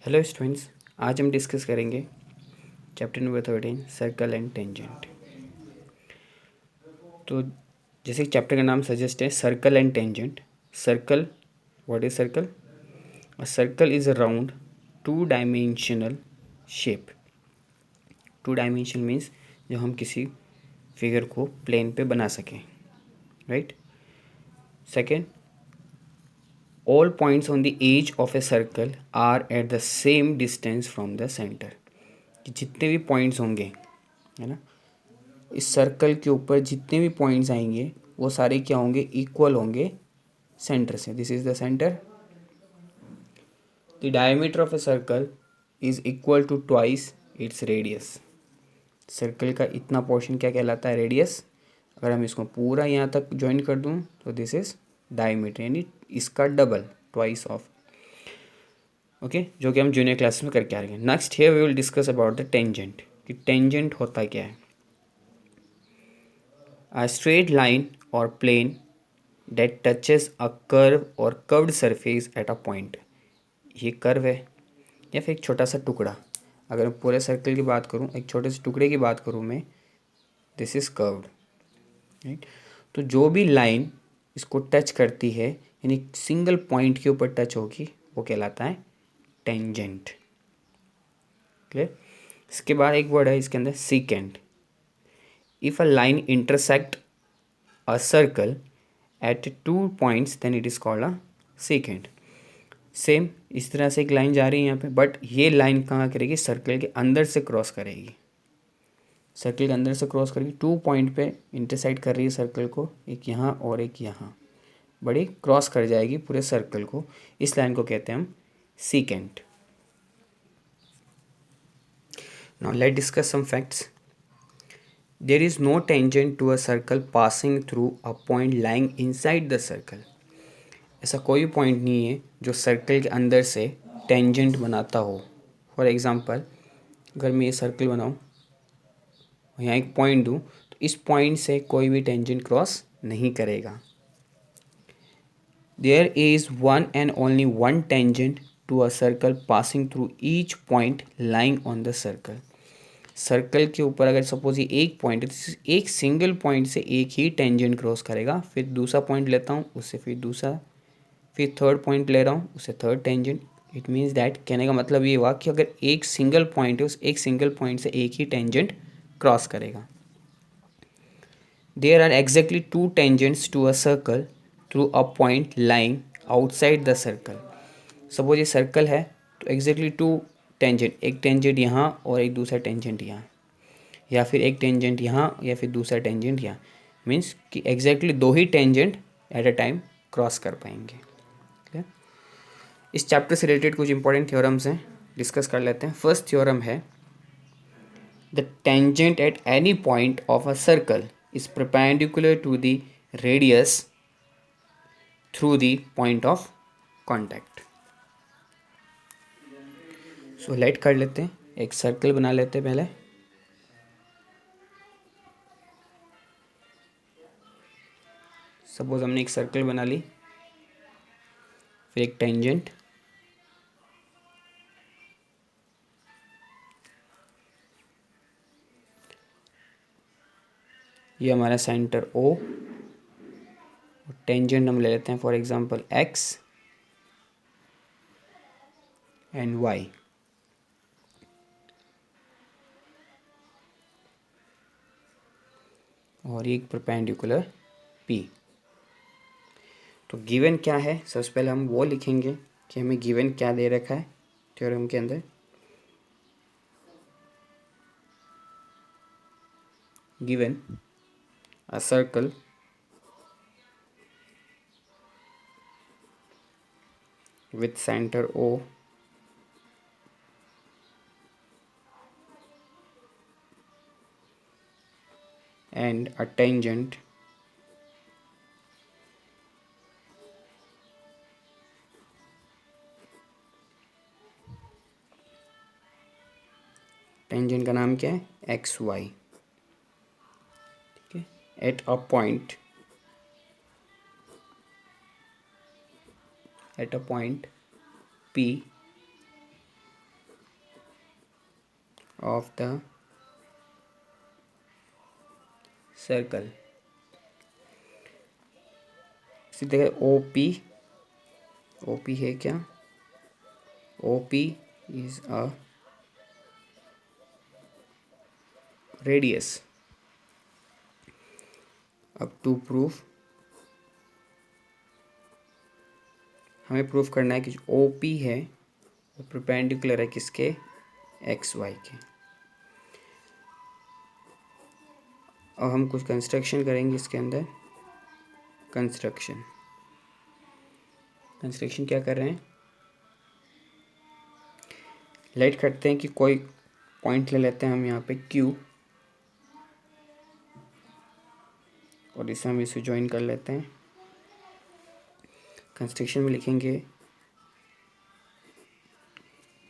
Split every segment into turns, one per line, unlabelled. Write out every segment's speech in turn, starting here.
Hello students, आज हम discuss करेंगे chapter number 13 circle and tangent. तो जैसे चैप्टर का नाम सजेस्ट है circle and tangent. Circle, what is circle? A circle is a round two dimensional shape. Two dimension means जो हम किसी फिगर को प्लेन पे बना सकें, right. Second, all points on the edge of a circle are at the same distance from the centre. जितने भी points होंगे, है ना, इस सर्कल के ऊपर जितने भी पॉइंट्स आएंगे वो सारे क्या होंगे? इक्वल होंगे सेंटर से। This is the centre. The diameter of a circle is equal to twice its radius. Circle का इतना पोर्शन क्या कहलाता है? रेडियस। अगर हम इसको पूरा यहाँ तक ज्वाइन कर दूँ तो दिस इज डायमीटर, यानी इसका डबल, ट्वाइस ऑफ। ओके, जो कि हम जूनियर क्लास में करके आ रहे हैं। Next here we will discuss about the tangent, कि टेंजेंट होता क्या है। A straight line or plane that touches a curve or curved surface at a point। ये कर्व है या फिर एक छोटा सा टुकड़ा। अगर मैं पूरे सर्कल की बात करूँ, एक छोटे से टुकड़े की बात करूँ मैं, दिस इज कर्व्ड, राइट। तो जो भी लाइन इसको टच करती है, यानी सिंगल पॉइंट के ऊपर टच होगी, वो कहलाता है टेंजेंट। क्लियर। इसके बाद एक वर्ड है इसके अंदर, secant. If a line intersect a circle at 2 points then it is called a secant। Same इस तरह से एक लाइन जा रही है यहाँ पे, बट ये लाइन कहाँ करेगी? सर्कल के अंदर से क्रॉस करेगी। सर्कल के अंदर से क्रॉस करेगी, 2 पॉइंट पे इंटरसेक्ट कर रही है सर्कल को, एक यहाँ और एक यहाँ, बड़ी क्रॉस कर जाएगी पूरे सर्कल को। इस लाइन को कहते हैं हम secant. Now let discuss some facts. There is no tangent to a circle passing through a point lying inside the circle। ऐसा कोई पॉइंट नहीं है जो सर्कल के अंदर से टेंजेंट बनाता हो। फॉर एग्ज़ाम्पल, अगर मैं ये सर्कल बनाऊँ, यहाँ एक पॉइंट दूँ, तो इस पॉइंट से कोई भी टेंजेंट क्रॉस नहीं करेगा। There is one and only one tangent to a circle passing through each point lying on the circle. Circle के ऊपर अगर सपोज ये एक पॉइंट है, तो एक सिंगल पॉइंट से एक ही टेंजेंट क्रॉस करेगा। फिर दूसरा पॉइंट लेता हूँ, उससे फिर दूसरा, फिर थर्ड पॉइंट ले रहा हूँ, उससे third tangent. It means that, कहने का मतलब ये हुआ कि अगर एक सिंगल पॉइंट है, उस एक सिंगल पॉइंट से एक ही टेंजेंट क्रॉस करेगा। There are exactly two tangents to a circle through a point lying outside the circle. Suppose ये सर्कल है, तो एग्जैक्टली टू टेंजेंट, एक टेंजेंट यहाँ और एक दूसरा टेंजेंट यहाँ, या फिर एक टेंजेंट यहाँ या फिर दूसरा टेंजेंट यहाँ। मीन्स कि एग्जैक्टली दो ही tangent at a time cross कर पाएंगे। ठीक है। इस चैप्टर से रिलेटेड कुछ इंपॉर्टेंट थ्योरम्स हैं, डिस्कस कर लेते हैं। फर्स्ट थ्योरम है, the tangent at any point of a circle is perpendicular to the radius through the point of contact. So let कर लेते हैं, एक सर्कल बना लेते हैं पहले। सपोज हमने एक सर्कल बना ली, फिर एक टेंजेंट, ये हमारा सेंटर ओ, टेंजेंट हम ले लेते हैं for example X and Y. और एक परपेंडिकुलर पी। तो गिवन क्या है, सबसे पहले हम वो लिखेंगे कि हमें गिवन क्या दे रखा है थ्योरम के अंदर। Given a circle with center O and a tangent tangent का नाम क्या है? X Y. ठीक है। At a point, at a point P of the circle. इसी तरह OP है क्या? OP is a radius. अब टू प्रूफ हमें प्रूफ करना है कि जो OP है वो परपेंडिकुलर है किसके? XY के। अब हम कुछ कंस्ट्रक्शन करेंगे इसके अंदर। कंस्ट्रक्शन क्या कर रहे हैं? लेट करते हैं कि कोई पॉइंट ले लेते हैं हम यहाँ पे Q, और इसे हम इसे ज्वाइन कर लेते हैं। कंस्ट्रक्शन में लिखेंगे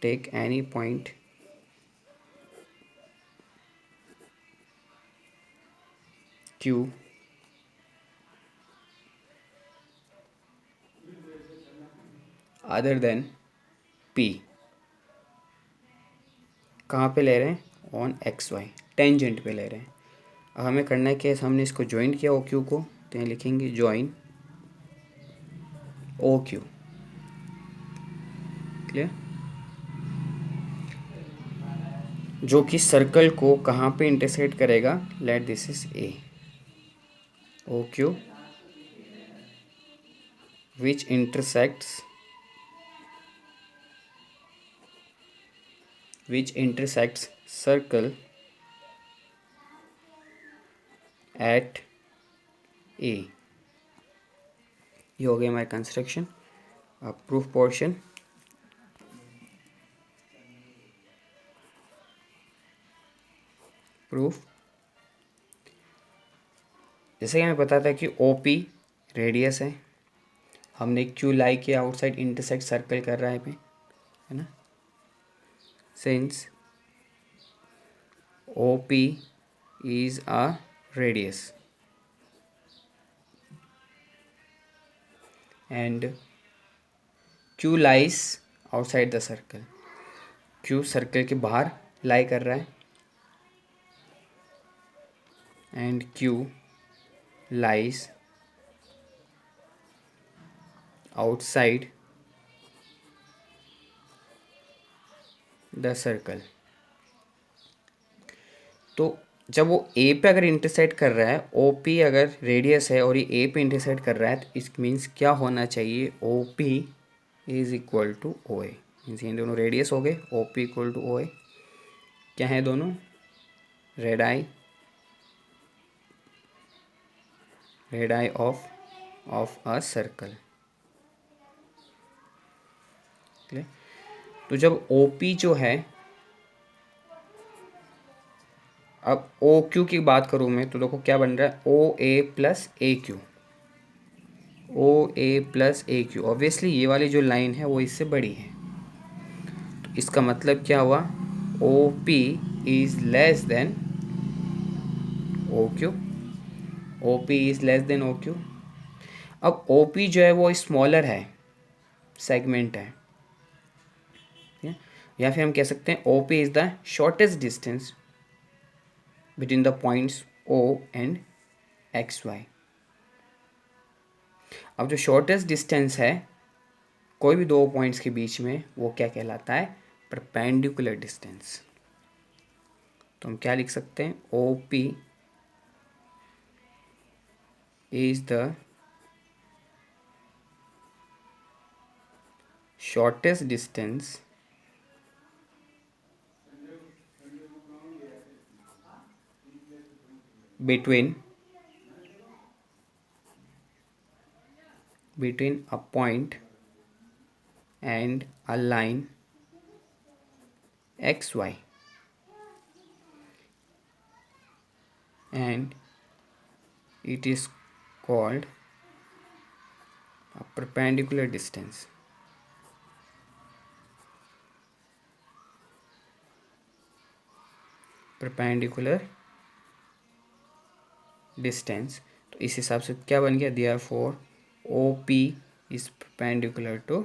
take any point Q other than P। कहाँ पे ले रहे हैं? ऑन XY, टेंजेंट पे ले रहे हैं। अब हमें करना है कि हमने इसको ज्वाइन किया OQ को, तो यहाँ लिखेंगे ज्वाइन OQ। क्लियर? जो कि सर्कल को कहाँ पे इंटरसेक्ट करेगा? Let this is A। OQ which intersects circle at A। ये हो गया हमारा कंस्ट्रक्शन। अब प्रूफ पोर्शन। प्रूफ जैसे कि हमें पता था कि OP रेडियस है, हमने Q लाई के आउटसाइड इंटरसेक्ट सर्कल कर रहा है ना। Since OP is a radius and Q lies outside the circle। Q circle के बाहर लाई कर रहा है and Q lies outside the circle। तो जब वो A पे अगर इंटरसेक्ट कर रहा है, OP अगर रेडियस है और ये A पे इंटरसेक्ट कर रहा है, तो इस मीन्स क्या होना चाहिए? OP is equal to OA। मीन्स ये दोनों रेडियस हो गए। OP इक्वल टू OA क्या है? दोनों red I of a circle. तो जब OP जो है, अब OQ की बात करूँ मैं, तो देखो क्या बन रहा है? OA plus AQ। OA plus AQ। Obviously ये वाली जो लाइन है वो इससे बड़ी है, तो इसका मतलब क्या हुआ? OP is less than OQ। OP is less than OQ। अब OP जो है वो स्मॉलर है, सेगमेंट है, या फिर हम कह सकते हैं OP is the shortest distance between the points O and XY। अब जो शॉर्टेस्ट डिस्टेंस है कोई भी दो पॉइंट्स के बीच में, वो क्या कहलाता है? Perpendicular distance. तो हम क्या लिख सकते हैं? OP is the shortest distance between a point and a line XY, and it is called a perpendicular distance। Perpendicular distance. तो इस हिसाब से क्या बन गया? Therefore OP is perpendicular to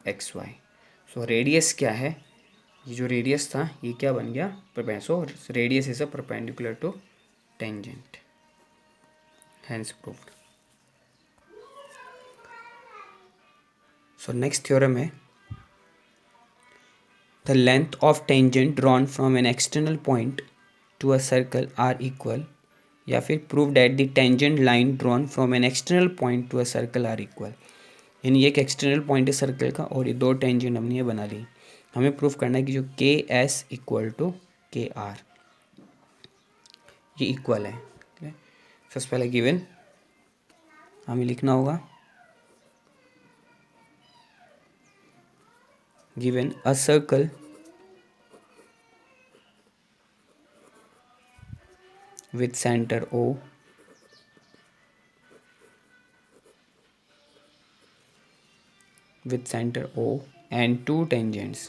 XY। So radius क्या है? ये जो रेडियस था ये क्या बन गया, so radius is a perpendicular to tangent, hence proved. So next theorem है the length of tangent drawn from an external point to a circle are equal, या फिर prove that the tangent line drawn from an external point to a circle are equal. यानी ये एक external point है circle का और ये दो टेंजेंट हमने ये बना ली। हमें प्रूफ करना है कि जो K S equal to K R ये इक्वल है। सबसे पहले गिवन हमें लिखना होगा, given a circle with center O and two tangents,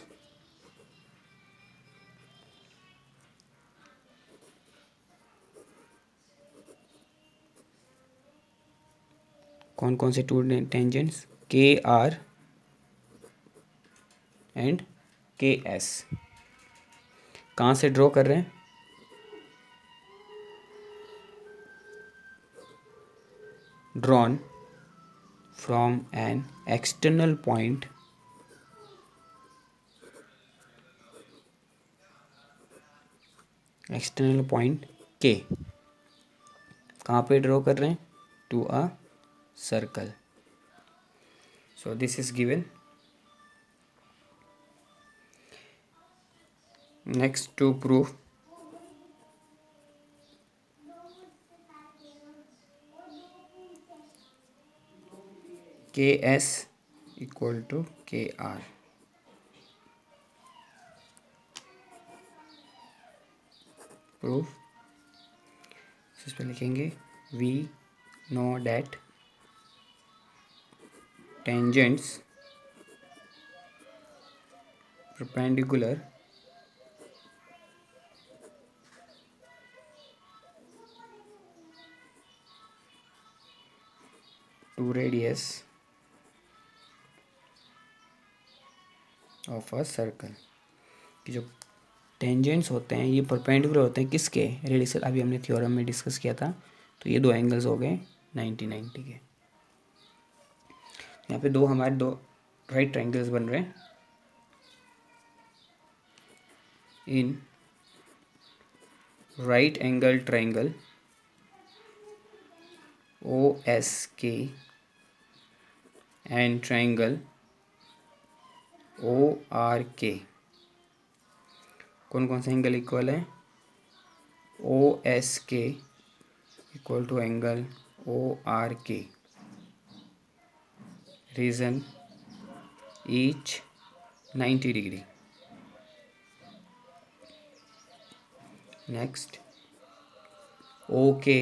कौन कौन से two tangents, K R and K S. कहाँ से ड्रॉ कर रहे हैं, drawn from an external point K, कहाँ पे ड्रॉ कर रहे हैं, to a circle. So this is given. Next to proof K S equal to K are. Proof इस पर लिखेंगे we know that tangents perpendicular to radius of a circle, कि जो टेंजेंट्स होते हैं ये परपेंडिकुलर होते हैं किसके, रेडियस। अभी हमने थ्योरम में डिस्कस किया था। तो ये दो एंगल्स हो गए 90-90 के। यहाँ पे दो हमारे दो राइट ट्रायंगल्स बन रहे हैं। In right angle triangle O S K and triangle O R K, कौन कौन सा एंगल इक्वल है, O S K equal to angle O R K, reason each 90 degree. Next O K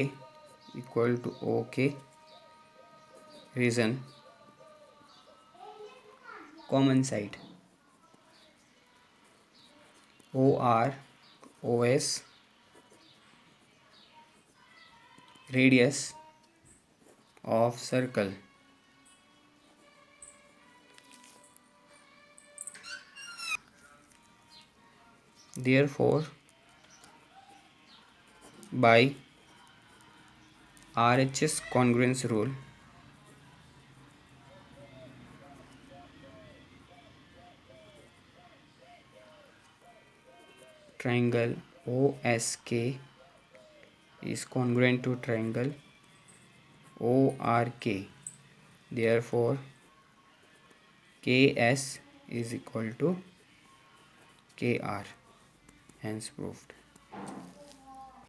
equal to O K, reason common side O R O S, radius of circle. Therefore, by RHS congruence rule, triangle OSK is congruent to triangle ORK. Therefore, KS is equal to KR. Hence proved.